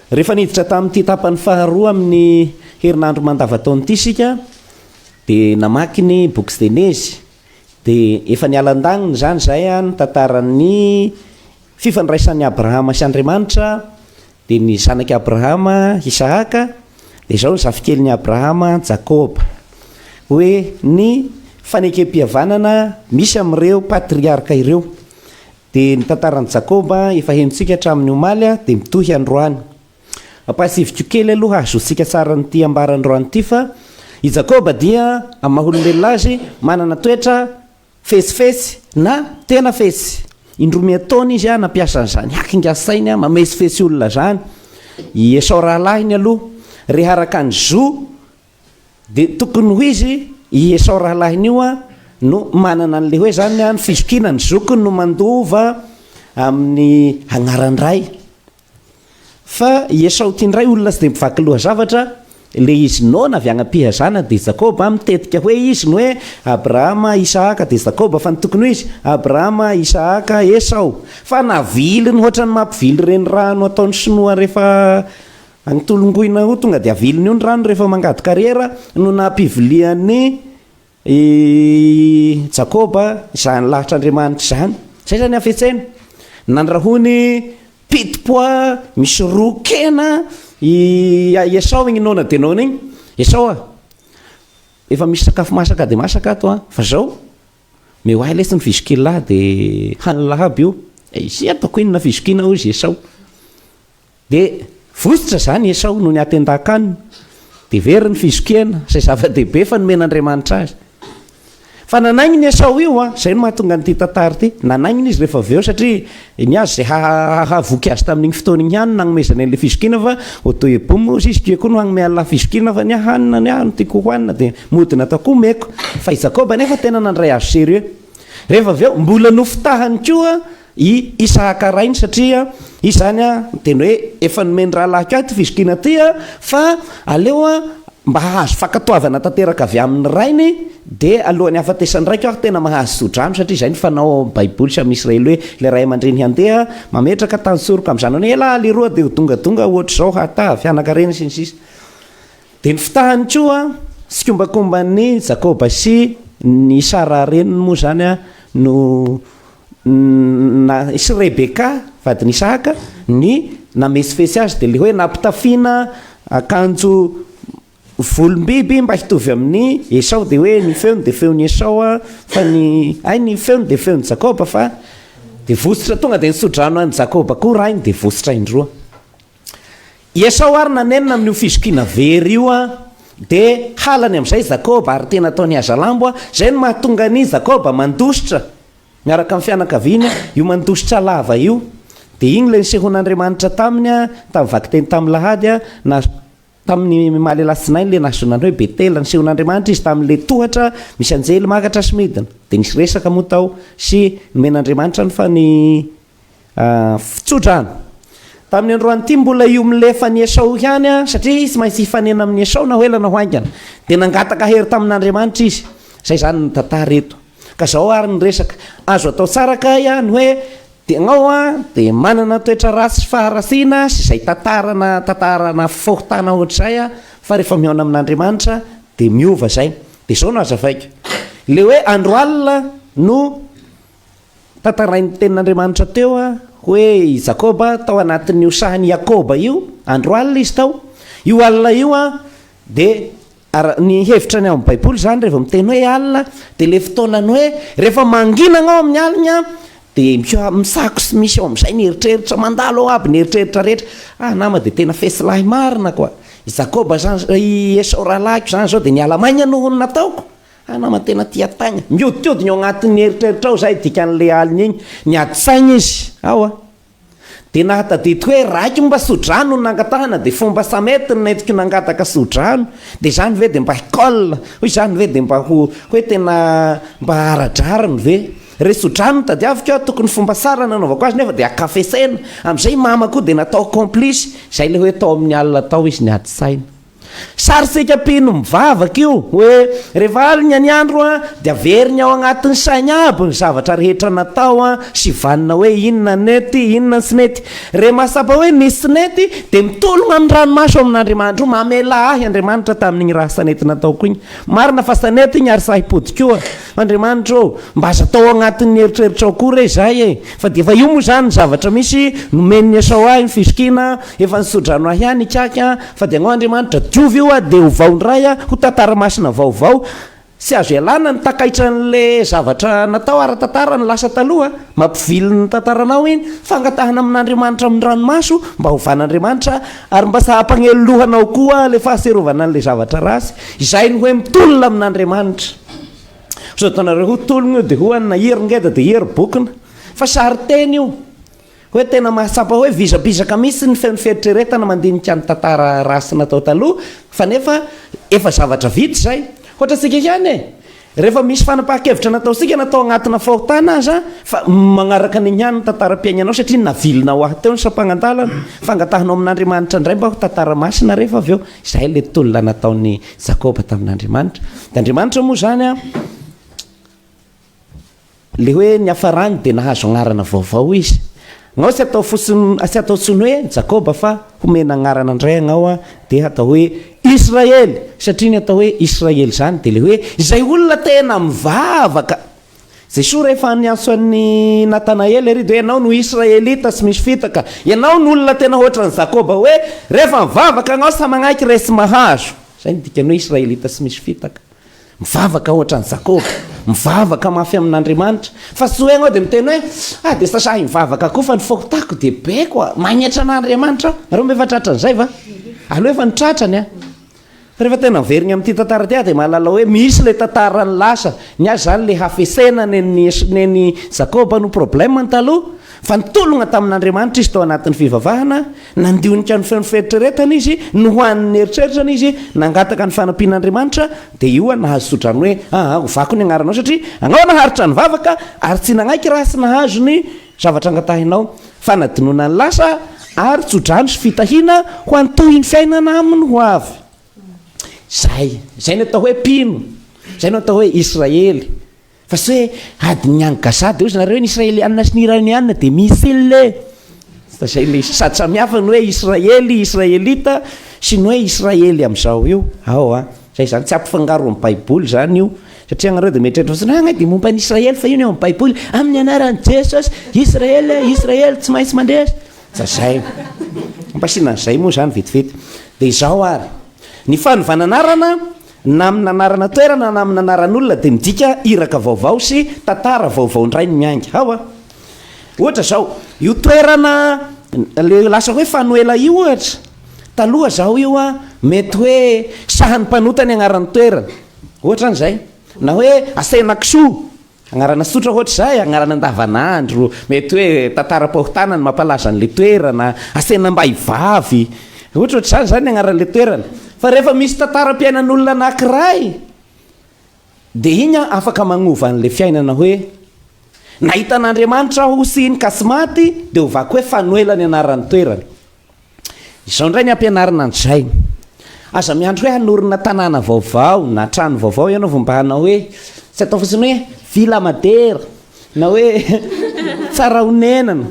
rehefa niditra tamin'ity tapany faharoa amin'ny herinandro mandavataona ity sika dia namaky ny boky Genezy dia efa nialan-daniny zany zay ny tantaran'ny fifandraisan'ny Abrahama sy Andriamanitra dia ny zanaky Abrahama Isaaka dia izao ny zafikeliny Abrahama Jakoba hoe ny fanekem-pihavanana misy amin'ireo patriarka ireo. Dia ny tantaran'i Jakoba efa henontsika hatramin'ny omaly dia mitohy androany. Ampasiviko kely aloha azontsika tsara nyty ambarandroany ity fa i Jakoba dia amin'ny maha-olombelona azy manana toetra fesifesy na tena fesy. Indroa ataony izy nampiasa an'izany akingasainy mamesifesy olona zany. I Esau rahalahiny aloha reharaka ny zo dia tokony ho izy i Esau rahalahiny io no manana an'le hoe zany ny fizokina ny zokony no mandova amin'ny agnaran-dray. Fa i Esau tiandray olona tsy dia mivaky loha zavatra, le izy nona avy agnam-pihazana dia Jakoba mitetika hoe izy no hoe Abrahama Isaaka dia Jakoba fa ny tokony ho izy Abrahama Isaaka Esau. Fa navily ny ohatrany mampivily reny rano ataony sinoa rehefa agnitolongoina ho tonga dia aviliny io ny rano rehefa mangady kariera no nampivilian'ny Jakoba izany lahitra Andriamanitra izany. Zay zany afetsena nandrahony pitipoa misy roa kena i Esau igny nona dia nona igny Esau efa misy sakafo masaka dia masaka ato fa zao mehoay lesy ny fizokila dia hanina aby io izy ataoko inona fizokina ho izy Esau dia vosotra zany Esau no ny aten-dakanina dia very ny fizokena zay zava-dehibe fa nomen'Andriamanitra azy. Fa nanainginy Esau io zay no mahatonga nyity tantara ity. Nanainginy izy rehefa avy eo satria ny azy zay hahavoky azy tamin'igny fotoana igny ihany nagnomezana an'ilay fizokina fa auto-eboum jusque koa no hagnome an'la fizokina fa ny hanina ny no tiako hohanina dia modina ataoko meko. Fa i Jakoba nefa tena nandray azo sérieux. Rehefa avy eo mbola nofitahany koa i Isaaka rainy satria izy zany teny hoe efa nomeny rahalahy koa ty fizokina ty fa aleo mba hahazo fankatoavana tanteraka avy amin'ny rainy dia alohan'ny hafatesany raika aho tena mahazo sodrano satria zay ny fanao baiboly samy Israely hoe le ray aman-dreny handeha mametraka tany soroka amin'ny zanany ela leroa dia tonga ohatra zao hata fianakarena sy ny sisa. Dia ny fitahany koa sy kombakomban'ny Jakoba sy ny Sara reniny moa zany no sy Rebeka vadiny Isaaka ny namesifesy azy dia le hoe nampitafiana akanjo volombiby mba hitovy amin'ny Esau dia hoe ny feony dia feony Esau fa ny feony dia feony Jakoba fa dia vosotra tonga dia nisodrano any Jakoba koa rahiny dia vosotra indroa. Esau ary nanenina amin'io fizokina very io dia halany amin'izay Jakoba ary tena ataony azalambo zay no mahatonga ny Jakoba mandositra miaraka amin'ny fianakaviana io mandositra lava io dia igny le nisehon'Andriamanitra taminy tamin'ny vaky teny tamin'ny lahady na tamin'ny maly lasinainy le nasonany hoe Betela nisehon'Andriamanitra izy tamin'le tohatra misy anjely makatra sy midina dia nisy resaka moa tao sy nomen'Andriamanitra ny fa ny fitsodrano. Tamin'ny androany ity mbola io milefa ny Esau ihany satria izy maintsy hifanena amin'ny Esau na hoelana ho aingana dia nangataka hery tamin'Andriamanitra izy. Zay zany ny tantara eto. Ka zao ary ny resaka azo atao tsara ka ihany hoe dia gnao dia manana toetra ratsy sy faharasiana sy izay tantarana fohitana ohatr'izay fa rehefa mihaona amin'Andriamanitra dia miova zay. Dia zao no azavaiko le hoe andro alina no tantarain'ny tenin'Andriamanitra teo hoe i Jakoba tao anatin'io sahany Yakoba io andro alina izy tao io alina io dia ny hevitra ny ao amin'ny baiboly zany rehefa miteny hoe alina dia le fotoanany hoe rehefa manginana ao amin'ny alina dia misako sy misy ao amin'izay ny eritreritra mandalo ao aby ny eritreritra rehetra nama dia tena fesilahy marina koa i Jakoba zany i Esau rahalahiko zany zao dia ny alamaigna noho ny nataoko nama tena tia tagna miodikodiny ao anatin'ny eritreritra ao zay dikan'le alina igny ny adi-saigna izy dia nahatadito hoe raiky mba sodrano no nangatahana dia fomba samety ny nentiky nangataka sodrano dia zany ve dia mba hikolle hoy zany ve dia mba hoe tena mba haradrariny ve re sodrano tadiaviko aho tokony fomba tsara nanaovako azy nefa dia akafesena amin'izay mama koa dia natao complice zay le hoe tao amin'ny alina tao izy ny adi-saina. sarysika pino mivavaka io hoe rehefa alina ny andro a de averiny ao agnatin'ny sainy aby ny zavatra rehetra natao a sy vanina hoe inona nety inona sy nety re masapa hoe nisy nety de mitologna amin'ny ranomaso amin'andriamanitra io mamela ahy andriamanitra tamin'igny raha sanety nataoko igny marina fa sanety igny ary sahipodikoa andriamanitra ô mba aza atao agnatin'ny eritreritra ao koa re zay e fa de efa io moa zany ny zavatra misy nomeniny asao ahy ny fisikina efa nisodrano ahy ihany ikaky a fa de agnao andriamanitra diovy io a de ho vaondray a ho tantaramasina vaovao sy azo ialana ny takaitra n'le zavatra natao ara-tantara ny lasa taloha mampivily ny tantaranao iny fangatahana amin'andriamanitra amin'ny ranomaso mba ho van'andriamanitra ary mba sahampanelolohanao koa le fahaserovana n'le zavatra rasy izay ny hoe mitolona amin'andriamanitra so tanareo ho tologna io de ho anina heringeda de hery bokina fa sary teny io hoe tena mahasapa hoe vizabizaka misy ny fenoferitreretana mandinika ny tantara rasy natao taloha fa nefa efa zavatra vity zay ohatra sika ihany e rehefa misy fanapaha-kevitra nataosika natao agnatina fahotana aza fa magnaraka an'igny ihany ny tantaram-piainanao satria navilinao ahy teo ny sampagnandalana fangatahanao amin'andriamanitra indray mba ho tantara masina rehefa avy eo izay le tolona nataon'ny Jakoba tamin'andriamanitra de andriamanitra moa zany a le hoe ny afarany de nahazo agnarana vaovao izy gnao sy atao fotsiny sy atao tsony hoe Jakoba fa homena agnarana indray agnao a de atao hoe Israely satria ny atao hoe Israely zany de le hoe izay olona tena mivavaka zay so rehefa niantso an'ny Natanaely ary de hoe ianao no Israelita sy misy fitaka ianao no olona tena ohatran'ny Jakoba hoe rehefa mivavaka agnao sa magnaiky resy mahazo zay ny dikany hoe Israelita sy misy fitaka mivavaka ohatran'ny Jakoba mivavaka mafy amin'andriamanitra fa sy hoe agnao de miteny hoe de sasahy mivavaka koa fa ny fokotako de be koa magnetra an'andriamanitra nareo mba efa tratra an'izay va aloha efa nitratrany a rehefa tena miverigny amin'ity tantara ty de mahalala hoe misy le tantara ny lasa ny azy zany le hafesena neny Jakoba no problème ny taloha fa nitologna tamin'andriamanitra izy tao anatin'ny fivavahana nandionika ny fenoferitreretana izy no hoan'ny eritreritrana izy nangataka ny fanampian'andriamanitra de io a nahazo sodrany hoe ovako ny agnaranao satria agnao naharitra ny vavaka ary tsy nagnaiky raha sy nahazo ny zavatra angatahinao fa nadinoana ny lasa ary tsodrano sy fitahina ho antohy ny fiainana aminy ho avy zay ny atao hoe pino zay no atao hoe Israely fa sy hoe ady niangasady ozy nareo ny Israelianina sy niranianina de misy le zay le sady samihafa ny hoe Israely Israelita sy ny hoe Israely am'izao io ao a zay zany tsy ampifangaro amin'ny baiboly zany io satria anareo de mietreritra fotsiny agna de momba ny Israely fa io ny ao amin'ny baiboly amin'ny anaran'i Jesosy Israely tsy maintsy mandresy zay ampasiana an'izay moa zany vetivety de izao ary ny fanovananarana na amin'ny anarana toerana na amin'ny anaran'olona de midika iraka vaovao sy tantara vaovao ndray ny miangy ao a ohatra zao io toerana le lasa hoe fanoela io ohatra taloha zao io a mety hoe sahan'ny mpanotany agnaran'ny toerana ohatra an'izay na hoe asenakisoa agnarana sotra ohatra zay agnarana andavanandro mety hoe tantara-pahotana ny mampalaza an'le toerana asena mba hivavy ohatraohatr' zany agnaran'le toerana fa rehefa misy tantara-piainan'olona anankiray de igny a afaka magnova an'le fiainana hoe nahita an'andriamanitra ho siny ka sy maty de hovako hoe fanoela ny anaran'ny toerana izao ndray ny ampianarana an'izay aza miandro hoe hanorina tanàna vaovao na trano vaovao ianao vombahanao hoe tsy atao fotsiny hoe vila madera na hoe tsara honenana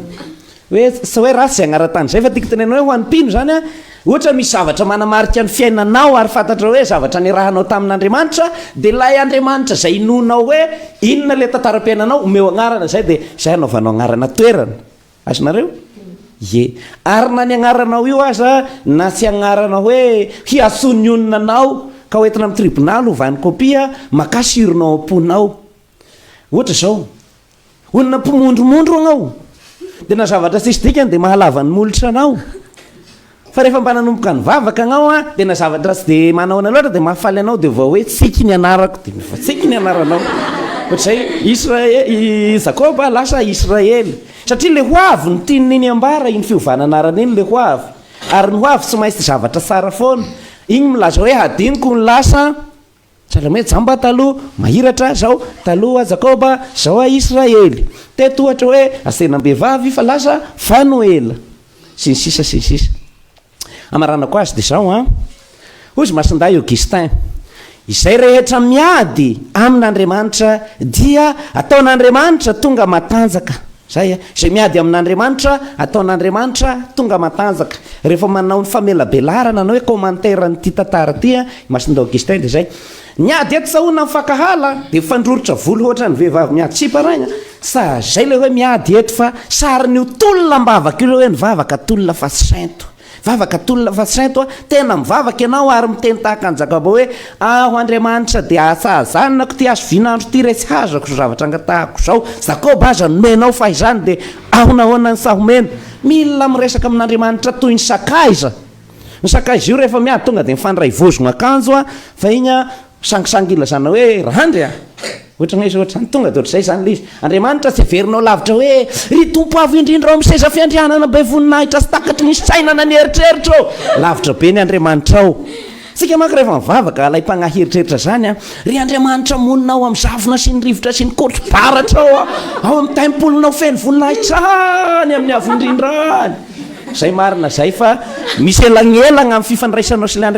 hoe sy hoe rasy zay agnara-tany zay fa tiako tenenao hoe ho an'mpino zany a ohatra misy zavatra manamarika ny fiainanao ary fantatra hoe zavatra nirahanao tamin'andriamanitra de lay andriamanitra zay inonao hoe inona le tantara-piainanao omeo agnarana zay de zay anaovanao agnarana toerana azonareo ye ary na ny agnaranao io aza na tsy agnarana hoe hiasony ononanao ka hoentina amin'ny tribonaly hovany kopia makasironao amponao ohatra zao onona mpimondromondro agnao de na zavatra sisy dikany de mahalava ny molotra anao fa rehefa mba nanomboka ny vavaka agnao a de na zavatra tsy de manaona loatra de mahafaly anao de vao hoe tsiky ny anarako de fa tsiky ny anaranao ohatr'izay Jakoba lasa Israely satria le hoavy ny tian'iny ambara iny fiovananarana iny le hoavy ary ny hoavy tsy maintsy zavatra tsara foana igny milaza hoe hadiniko ny lasa sahala hoe jamba taloha mahiratra zao taloha Jakoba zao a Israely teto ohatra hoe asenam-behivavy fa lasa fanoela sy ny sisa amarana ko azy de zao a ozy masinday Augustin, izay rehetra miady amin'Andriamanitra dia ataon'Andriamanitra tonga matanjaka. Zay izay miady amin'Andriamanitra ataon'Andriamanitra tonga matanjaka. Rehefa manao ny famelabelarana na hoe commentaire n'ity tantara ty masinday Augustin dia zay miady eto sahona amin'ny fakahala dia fandrorotra volo ohatra ny vehivavy miady tsiparagna sa zay le hoe miady eto fa sariny ho tolona mbavaka io hoe nivavaka tolona fa sainto, vavaka tolona fa sainto tena mivavaka ianao ary miteny tahaka ny Jakoba hoe aho Andriamanitra dia asahazanako ty azo vinandro ty resy hazako zavatra angatahako zao. Jakoba aza nomenao fa izany dia aho nahoana ny sahomena. Mila miresaka amin'Andriamanitra toy ny sakaiza. Ny sakaiza io rehefa miady tonga dia mifandray vozona akanjo fa igny sangisangy ilazana hoe randry ohatra izy ohatra zany tonga dia ohatr'izay zany le izy. Andriamanitra tsy averinao lavitra hoe ry tompo avo indrindra ao miseza fiandrianana be voninahitra sy takatry ny sainana ny eritreritra ao. Lavitra be ny Andriamanitra ao. Sika manko rehefa mivavaka alay mpagnahy eritreritra zany ry Andriamanitra moninao amin'ny zavona sy ny rivotra sy ny kotro-baratra ao amin'ny taimpolinao feno voninahitra any amin'ny avo indrindra any. Zay marina zay fa misy elagnelagna amin'ny fifandraisanao sy le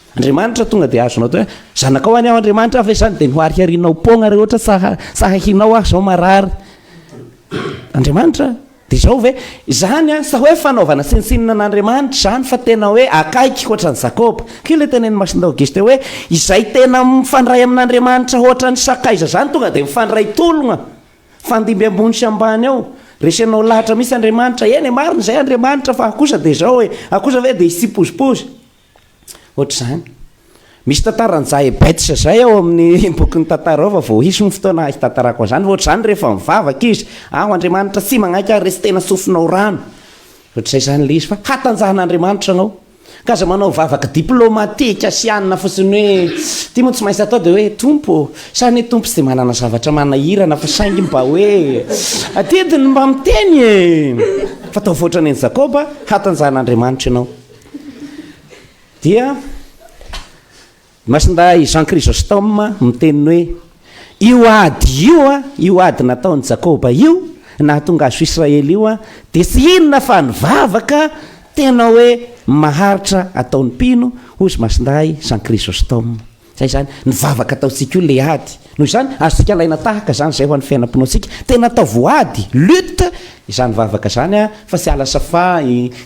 Andriamanitra tonga dia azonao hoe zanakao any aho Andriamanitra fa izany dia nohariharinao pogna re ohatra sahahinao aho zao marary. Andriamanitra dia zao ve izany sa hoe fanaovana sinisinina an'Andriamanitra zany fa tena hoe akaiky ohatra ny Jakoba. Ke le teneny masinday Augustin hoe izay tena mifandray amin'Andriamanitra ohatra ny sakaiza zany tonga dia mifandray tolona fandimby ambony sy ambany ao. Resenao lahatra misy Andriamanitra eny marina zay Andriamanitra fa akosa dia zao hoe akosa ve dia isipozipozy ohatr'izany. Misy tantaran'izay Betsa zay ao amin'ny boky ny tantara ao fa vao hisy ny fotoana hitantarako an'izany. Ohatr'izany rehefa mivavaka izy aho Andriamanitra tsy magnaika ary resy tena sofinao rano. Ohatr'izay zany le izy fa hatanjahan'Andriamanitra anao. Ka aza manao vavaka diplomatika sy anina fotsiny hoe ty moa tsy maintsy atao dia hoe tompo sany tompo tsy dia manana zavatra manahirana fa saingy mba hoe atidiny mba miteny fa atao voatrany ny Jakoba hatanjahan'Andriamanitra ianao. Dia masinday Jean Chrysostome miteny hoe io ady nataon'ny Jakoba io nahatonga azo Israely io dia tsy inona fa nivavaka tena hoe maharitra ataon'ny mpino hozy masinday Jean Chrysostome. Zay zany nivavaka ataontsika io le ady. Noho izany azontsika alaina tahaka zany zay ho an'ny fiainam-pinoantsika tena atao voady lutte izany vavaka zany fa tsy ala safa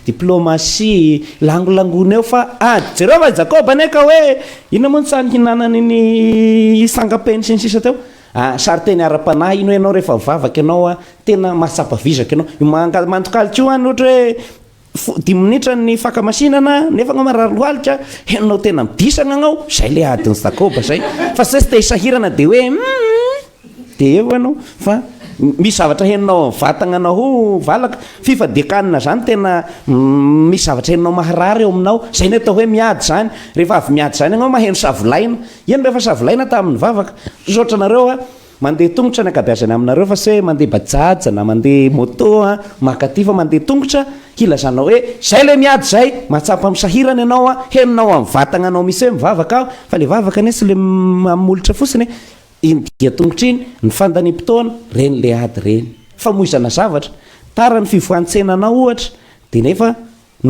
diplomatie langolangony eo fa ady. Jereo fa Jakoba neka hoe ina moa tsany hinanany ny sangapeny sy ny sisa teo sary teny ara-panahy ino ianao rehefa mivavaka ianao tena mahatsapavizaka ianao mantokalitra io any ohatra hoe 10 minitra ny fakamasinana nefa anao marary lohalika henonao tena midisana anao zay le adiny Jakoba zay fa tsy te hisahirana dia hoe dia eo ianao fa misy zavatra henonao vatagna anao valaka fifadekanina zany tena misy zavatra henonao maharary eo aminao zay ny atao hoe miady zany. Rehefa avy miady zany anao maheno savolaina eno rehefa savolaina tamin'ny vavaka sotra nareo mandeha tongotra ny akabeazany aminareo fa sy hoe mandeha bajaja na mandeha moto makaty fa mandeha tongotra hilazanao hoe zay le miady zay mahatsapa misahirana ianao henonao amin'ny vatagna anao misy hoe mivavaka fa le vavaka ne sy le mamolotra fotsiny iny dia tongotra iny ny fandaniam-potoana reny le ady reny famoizana zavatra tara ny fivoantsenanao ohatra dia nefa